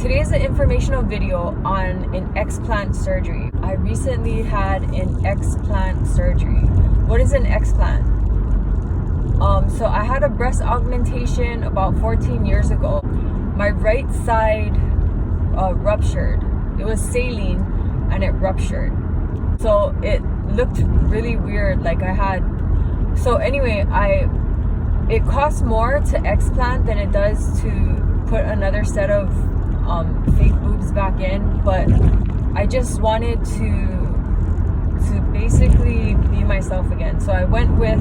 today's an informational video on an explant surgery. I recently had an explant surgery. What is an explant? So I had a breast augmentation about 14 years ago. My right side ruptured. It was saline and it ruptured. So it looked really weird. It costs more to explant than it does to put another set of fake boobs back in, but I just wanted to basically be myself again. So I went with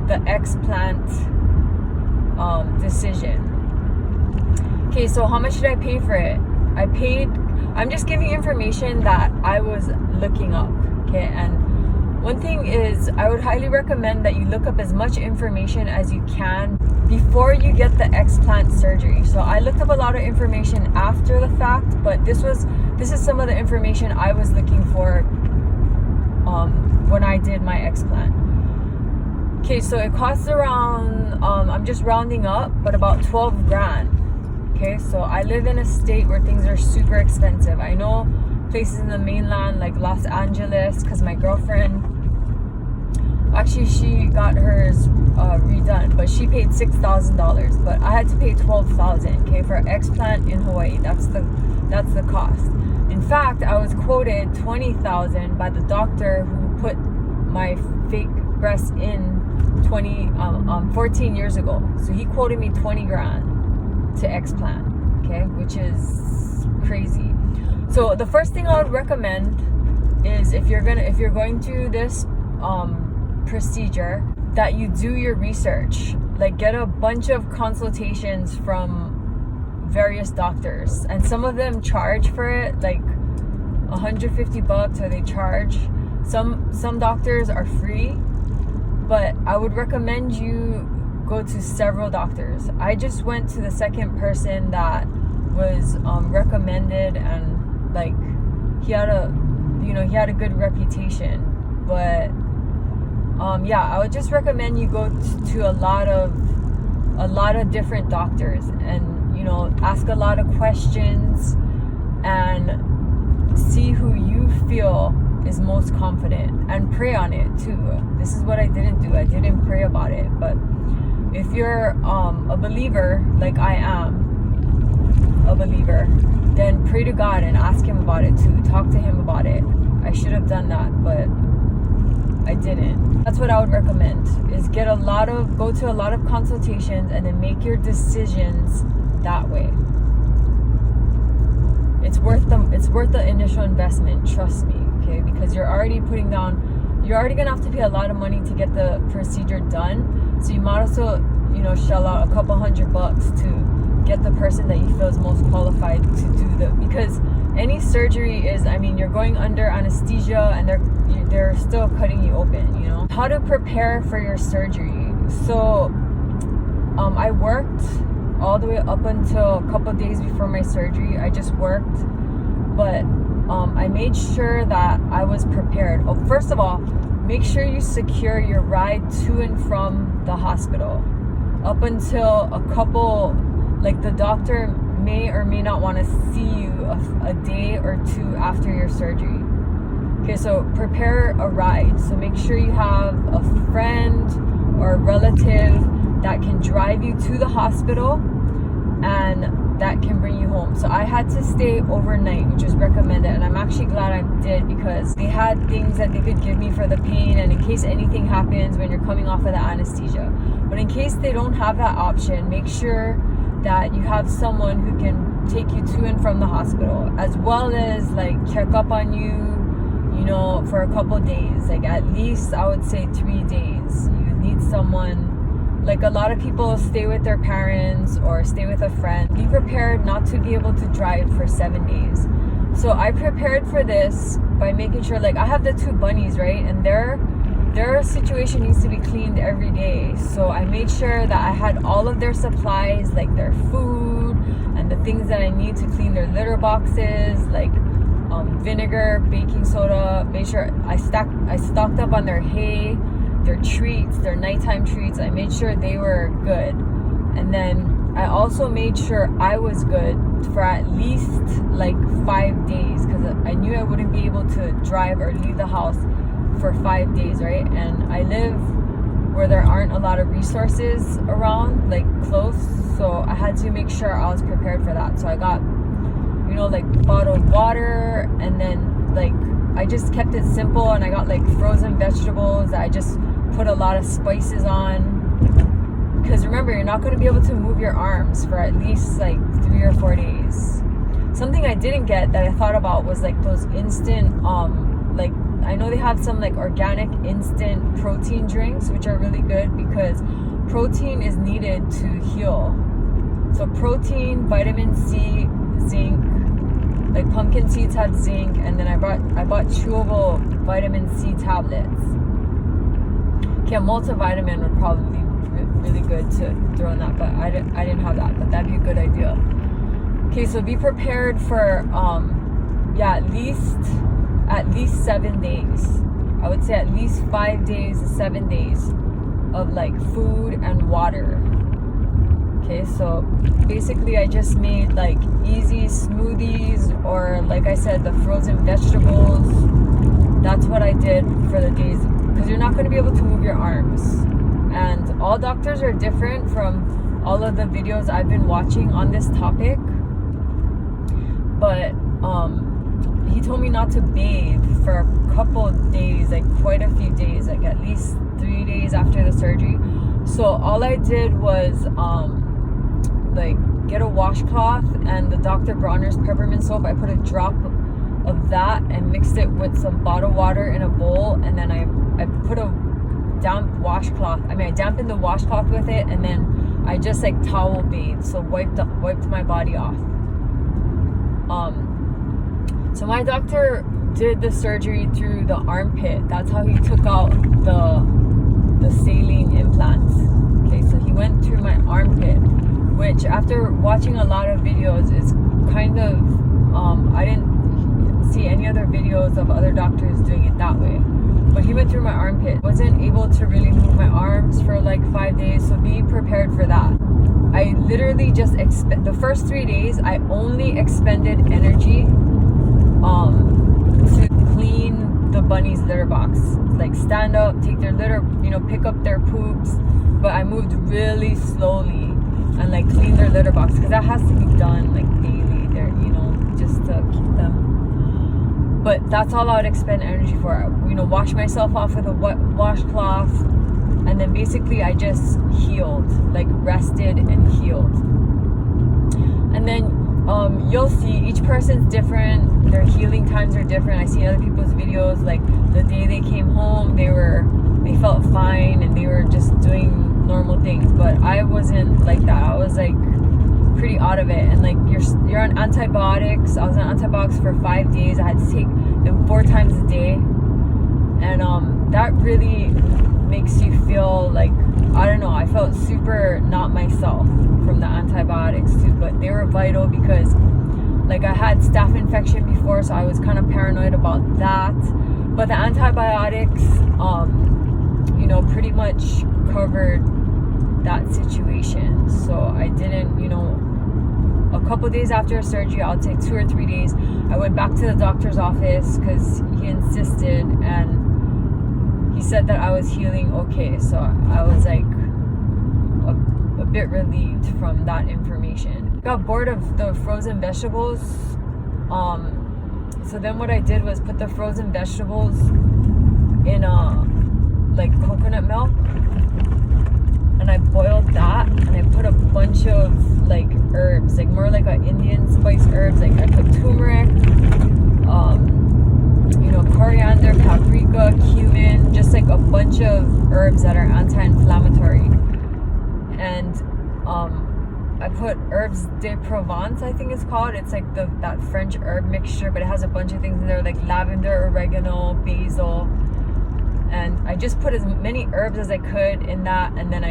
the explant decision. Okay, so how much did I pay for it? I'm just giving information that I was looking up, okay? And one thing is, I would highly recommend that you look up as much information as you can before you get the explant surgery. So I looked up a lot of information after the fact, but this is some of the information I was looking for when I did my explant. Okay, so it costs around, I'm just rounding up, but about 12 grand. Okay, so I live in a state where things are super expensive. I know places in the mainland like Los Angeles, because my girlfriend, actually she got hers redone, but she paid $6,000, but I had to pay $12,000. Okay, for explant in Hawaii, that's the cost. In fact, I was quoted $20,000 by the doctor who put my fake breast in 14 years ago. So he quoted me 20 grand to explant, okay, which is crazy. So the first thing I would recommend is if you're going through this procedure, that you do your research, like get a bunch of consultations from various doctors, and some of them charge for it, like $150, or they charge. Some doctors are free, but I would recommend you go to several doctors. I just went to the second person that was recommended, and like he had a good reputation. But I would just recommend you go to a lot of different doctors, and ask a lot of questions and see who you feel is most confident, and pray on it too. This is what I didn't do. I didn't pray about it. But if you're a believer, like I am a believer, then pray to God and ask him about it too. Talk to him about it. I should have done that, but I didn't. That's what I would recommend, is go to a lot of consultations, and then make your decisions that way. It's worth the initial investment, trust me, okay? Because you're already gonna have to pay a lot of money to get the procedure done. So you might as well, shell out a couple $100 to get the person that you feel is most qualified to do because any surgery is, you're going under anesthesia, and they're still cutting you open, How to prepare for your surgery. So I worked all the way up until a couple days before my surgery. I just worked, but I made sure that I was prepared. Oh, first of all, make sure you secure your ride to and from the hospital up until the doctor may or may not want to see you a day or two after your surgery. Okay, so prepare a ride. So make sure you have a friend or a relative that can drive you to the hospital and that can bring you home. So I had to stay overnight, which is recommended, and I'm actually glad I did, because they had things that they could give me for the pain, and in case anything happens when you're coming off of the anesthesia. But in case they don't have that option, make sure that you have someone who can take you to and from the hospital, as well as check up on you, for a couple days, at least I would say 3 days. You need someone. A lot of people stay with their parents or stay with a friend. Be prepared not to be able to drive for 7 days. So I prepared for this by making sure, I have the 2 bunnies, right? And their situation needs to be cleaned every day. So I made sure that I had all of their supplies, their food and the things that I need to clean their litter boxes, vinegar, baking soda. Made sure I stocked up on their hay, their treats, their nighttime treats. I made sure they were good. And then I also made sure I was good for at least like 5 days, because I knew I wouldn't be able to drive or leave the house for 5 days, right? And I live where there aren't a lot of resources around, like close, so I had to make sure I was prepared for that. So I got, you know, like bottled water, and then like I just kept it simple, and I got like frozen vegetables that I just put a lot of spices on, because remember, you're not going to be able to move your arms for at least like 3 or 4 days. Something I didn't get that I thought about was like those instant like I know they have some like organic instant protein drinks, which are really good because protein is needed to heal. So protein, vitamin C, zinc, like pumpkin seeds had zinc, and then I bought chewable vitamin C tablets. Okay, a multivitamin would probably be really good to throw in that, but I didn't have that, but that'd be a good idea. Okay, so be prepared for at least 7 days. I would say at least 5 days to 7 days of like food and water. Okay, so basically I just made like easy smoothies, or like I said, the frozen vegetables. That's what I did for the days, because you're not going to be able to move your arms. And all doctors are different from all of the videos I've been watching on this topic. But he told me not to bathe for a couple of days, like quite a few days, like at least 3 days after the surgery. So all I did was like get a washcloth and the Dr. Bronner's peppermint soap. I put a drop of that and mixed it with some bottled water in a bowl, and then I put a damp washcloth. I dampened the washcloth with it, and then I just like towel bathed, so wiped my body off. So my doctor did the surgery through the armpit. That's how he took out the saline implants. Okay, so he went through my armpit, which after watching a lot of videos is kind of I didn't see any other videos of other doctors doing it that way. But he went through my armpit. Wasn't able to really move my arms for like 5 days, so be prepared for that. I literally just the first 3 days I only expended energy to clean the bunny's litter box. Like stand up, take their litter, pick up their poops, but I moved really slowly and like clean their litter box, because that has to be done like daily. They're just to keep them. But that's all I would expend energy for. Wash myself off with a wet washcloth, and then basically I just healed, like rested and healed. And then you'll see each person's different. Their healing times are different. I see other people's videos, like the day they came home, they felt fine and they were just doing normal things. But I wasn't like that. I was like pretty out of it. And like you're on antibiotics. I was on antibiotics for 5 days. I had to take them 4 times a day, and that really makes you feel like, I don't know, I felt super not myself from the antibiotics too. But they were vital because like I had staph infection before, so I was kind of paranoid about that. But the antibiotics pretty much covered that situation. So I didn't, a couple days after surgery, I'll take 2 or 3 days, I went back to the doctor's office because he insisted, and he said that I was healing okay. So I was like a bit relieved from that information. Got bored of the frozen vegetables. So then what I did was put the frozen vegetables in like coconut milk, and I boiled that, and I put a bunch of like herbs, like more like a Indian spice herbs. Like I put turmeric, coriander, paprika, cumin, just like a bunch of herbs that are anti-inflammatory. And I put herbs de Provence, I think it's called. It's like that French herb mixture, but it has a bunch of things in there like lavender, oregano, basil. And I just put as many herbs as I could in that, and then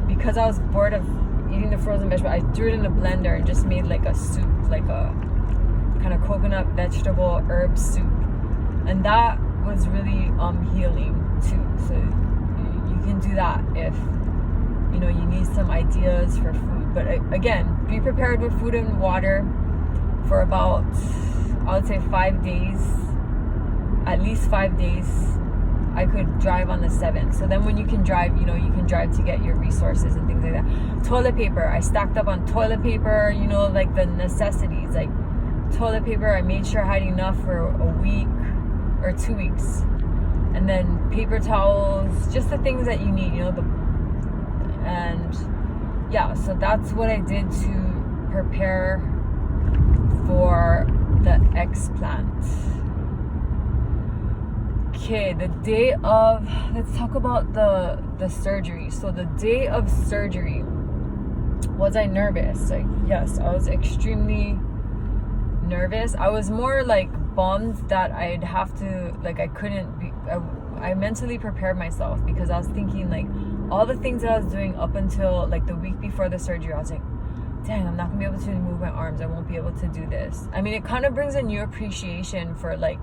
because I was bored of eating the frozen vegetable, I threw it in a blender and just made like a soup, like a kind of coconut vegetable herb soup. And that was really healing too. So you can do that if you need some ideas for food. But again, be prepared with food and water for about, I would say 5 days, at least 5 days. I could drive on the 7th. So then when you can drive, you can drive to get your resources and things like that. Toilet paper, I stacked up on toilet paper, like the necessities, like toilet paper. I made sure I had enough for a week or 2 weeks. And then paper towels, just the things that you need, and yeah, so that's what I did to prepare for the Explant. Okay, the day of, let's talk about the surgery. So the day of surgery, was I nervous? Like, yes, I was extremely nervous. I was more like bummed that I'd have to, like, I couldn't be, I mentally prepared myself because I was thinking, like, all the things that I was doing up until like the week before the surgery, I was like, dang, I'm not gonna be able to move my arms. I won't be able to do this. I mean, it kind of brings a new appreciation for like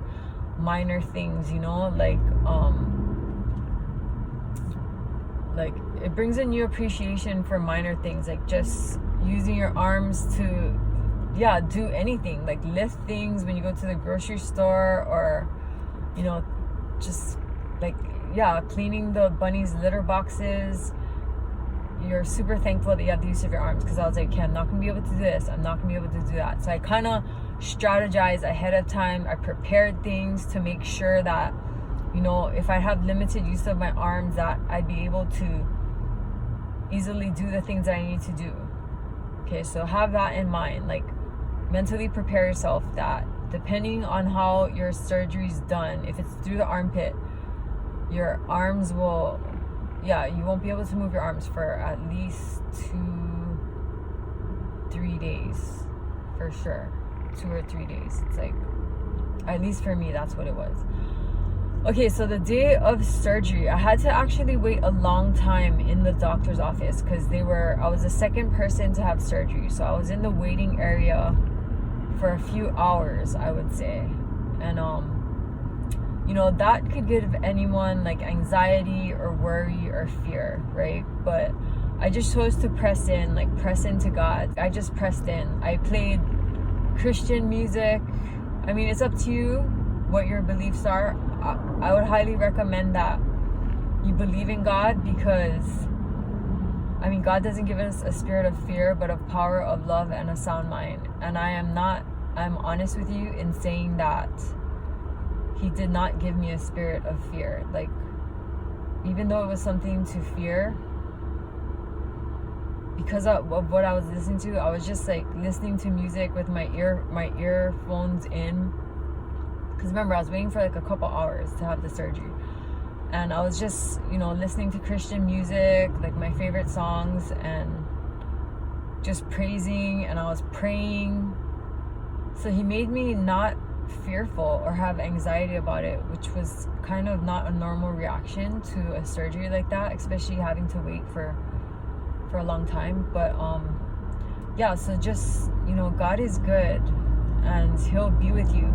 minor things, like it brings a new appreciation for minor things, like just using your arms to do anything, like lift things when you go to the grocery store, or just like cleaning the bunny's litter boxes. You're super thankful that you have the use of your arms, because I was like, okay, I'm not gonna be able to do this, I'm not gonna be able to do that. So I kind of strategized ahead of time. I prepared things to make sure that if I have limited use of my arms, that I'd be able to easily do the things that I need to do. Okay, so have that in mind. Like, mentally prepare yourself that depending on how your surgery's done, if it's through the armpit, your arms will, you won't be able to move your arms for at least 2-3 days, for sure. 2 or 3 days. It's like, at least for me, that's what it was. Okay, so the day of surgery, I had to actually wait a long time in the doctor's office because I was the second person to have surgery. So I was in the waiting area for a few hours, I would say. And that could give anyone like anxiety or worry or fear, right? But I just chose to press into God. I just pressed in. I played Christian music. I mean, it's up to you what your beliefs are. I would highly recommend that you believe in God, because God doesn't give us a spirit of fear, but of power, of love, and a sound mind. And I'm honest with you in saying that He did not give me a spirit of fear. Like, even though it was something to fear, because of what I was listening to, I was just like listening to music with my earphones in. Because remember, I was waiting for like a couple hours to have the surgery, and I was just listening to Christian music, like my favorite songs, and just praising, and I was praying. So He made me not fearful or have anxiety about it, which was kind of not a normal reaction to a surgery like that, especially having to wait for a long time. But so just God is good, and He'll be with you.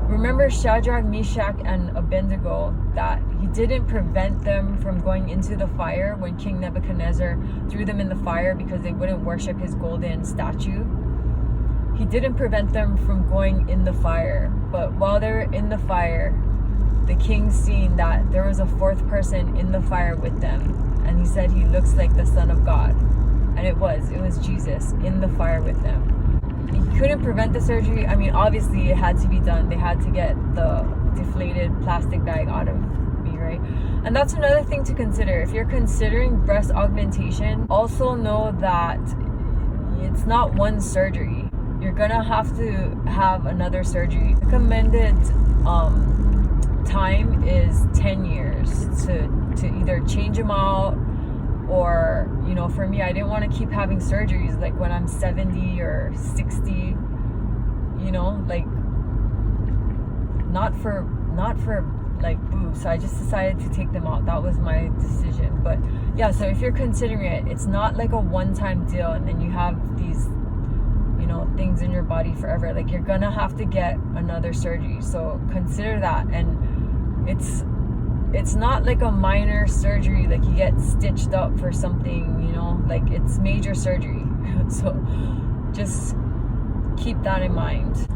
Remember Shadrach, Meshach, and Abednego, that He didn't prevent them from going into the fire when King Nebuchadnezzar threw them in the fire because they wouldn't worship his golden statue. He didn't prevent them from going in the fire, but while they were in the fire, the king seen that there was a fourth person in the fire with them, and he said he looks like the Son of God. And it was Jesus in the fire with them. He couldn't prevent the surgery. I mean, obviously it had to be done. They had to get the deflated plastic bag out of me, right? And that's another thing to consider. If you're considering breast augmentation, also know that it's not one surgery. You're gonna have to have another surgery. Recommended time is 10 years to either change them out, or for me, I didn't want to keep having surgeries like when I'm 70 or 60, like not for like boobs. So I just decided to take them out. That was my decision. But so if you're considering it, it's not like a one-time deal and then you have these things in your body forever. Like, you're gonna have to get another surgery, so consider that. And it's not like a minor surgery, like you get stitched up for something, like it's major surgery. So just keep that in mind.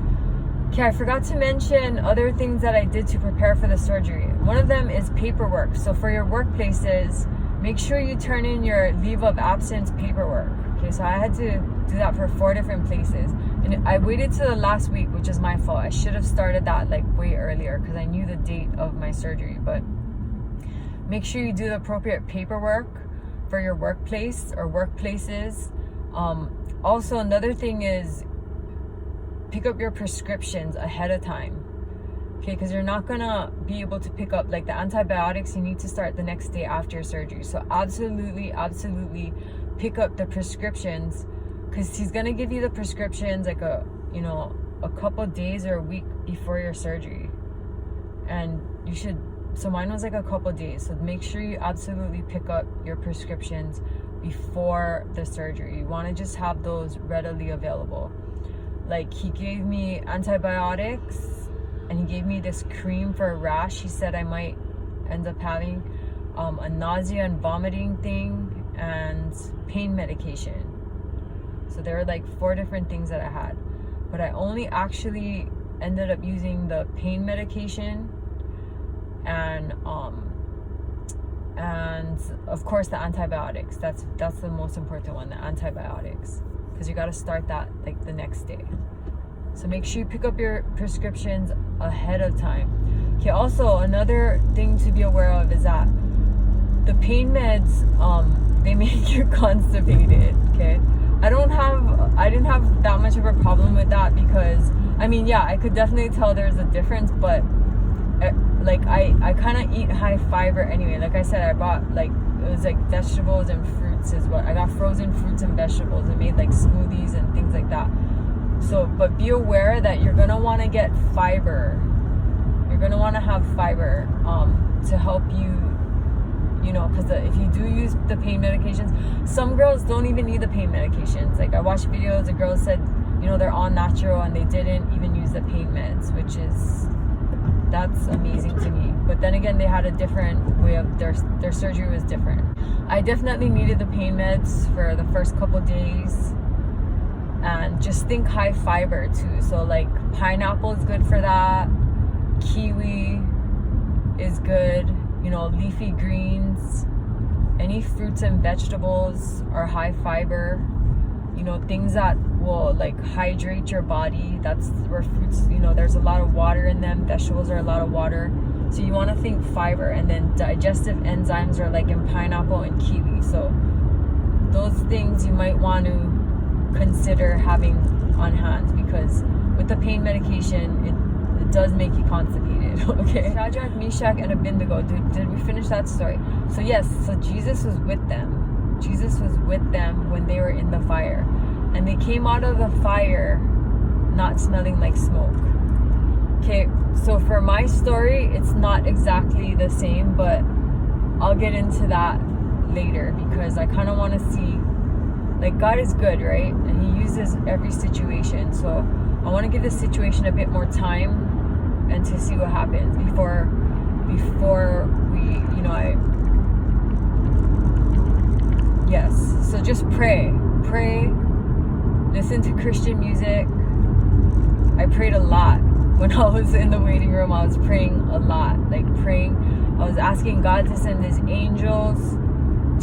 Okay, I forgot to mention other things that I did to prepare for the surgery. One of them is paperwork. So for your workplaces, make sure you turn in your leave of absence paperwork. Okay, so I had to do that for 4 different places. And I waited till the last week, which is my fault. I should have started that like way earlier because I knew the date of my surgery. But make sure you do the appropriate paperwork for your workplace or workplaces. Also, another thing is pick up your prescriptions ahead of time. Okay, because you're not gonna be able to pick up like the antibiotics. You need to start the next day after your surgery. So absolutely pick up the prescriptions, because he's gonna give you the prescriptions like a couple days or a week before your surgery. And you should, so mine was like a couple days. So make sure you absolutely pick up your prescriptions before the surgery. You want to just have those readily available. Like he gave me antibiotics and he gave me this cream for a rash. He said I might end up having a nausea and vomiting thing and pain medication. So there were like 4 different things that I had, but I only actually ended up using the pain medication and of course the antibiotics. That's the most important one, the antibiotics, because you got to start that like the next day. So make sure you pick up your prescriptions ahead of time. Okay, also another thing to be aware of is that the pain meds, they make you constipated. Okay, I didn't have that much of a problem with that, because I mean, yeah, I could definitely tell there's a difference, but like I kind of eat high fiber anyway. Like I said, I bought like, it was like vegetables and fruits is what I got, frozen fruits and vegetables, and made like smoothies and things like that. So, but be aware that you're gonna want to get fiber. You're gonna want to have fiber to help you, because if you do use the pain medications, some girls don't even need the pain medications. Like I watched videos, the girls said, they're all natural and they didn't even use the pain meds, which is, that's amazing to me. But then again, they had a different way of their surgery was different. I definitely needed the pain meds for the first couple days, and just think high fiber too. So like pineapple is good for that, kiwi is good, leafy greens, any fruits and vegetables are high fiber, things that will like hydrate your body. That's where fruits, there's a lot of water in them. Vegetables are a lot of water. So you want to think fiber, and then digestive enzymes are like in pineapple and kiwi. So those things you might want to consider having on hand, because with the pain medication, it does make you constipated. Okay. Shadrach, Meshach, and Abednego. Did we finish that story? So yes, so Jesus was with them. Jesus was with them when they were in the fire, and they came out of the fire not smelling like smoke. Okay, so for my story, it's not exactly the same, but I'll get into that later, because I kind of want to see, like, God is good, right? And he uses every situation. So I want to give this situation a bit more time and to see what happens before we, yes. So just pray, listen to Christian music. I prayed a lot when I was in the waiting room. I was praying a lot, I was asking God to send his angels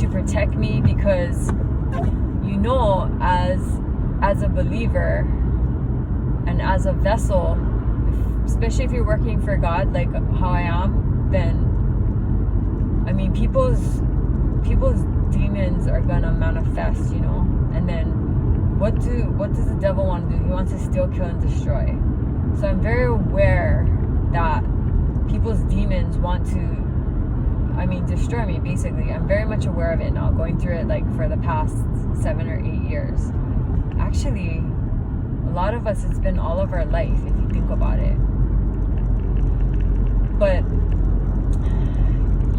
to protect me, because as a believer and as a vessel, especially if you're working for God like how I am, then I mean people's demons are gonna manifest, and then what does the devil want to do? He wants to steal, kill, and destroy. So I'm very aware that people's demons want to, destroy me, basically. I'm very much aware of it now, going through it like for the past 7 or 8 years. Actually, a lot of us, it's been all of our life, if you think about it. But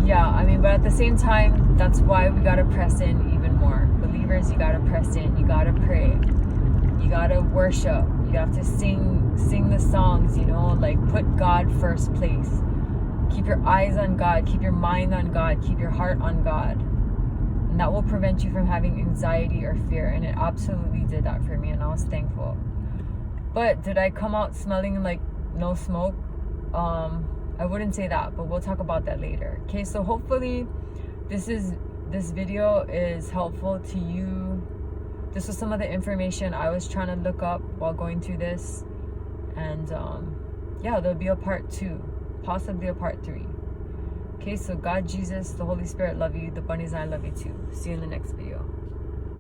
yeah, but at the same time, that's why we gotta press in even more. Believers, you gotta press in, you gotta pray, you gotta worship, you have to sing the songs, put God first place. Keep your eyes on God, keep your mind on God, keep your heart on God. And that will prevent you from having anxiety or fear. And it absolutely did that for me, and I was thankful. But did I come out smelling like no smoke? I wouldn't say that, but we'll talk about that later. Okay, so hopefully this video is helpful to you. This was some of the information I was trying to look up while going through this. And yeah, there'll be a part 2, possibly a part 3. Okay, so God, Jesus, the Holy Spirit love you. The bunnies and I love you too. See you in the next video.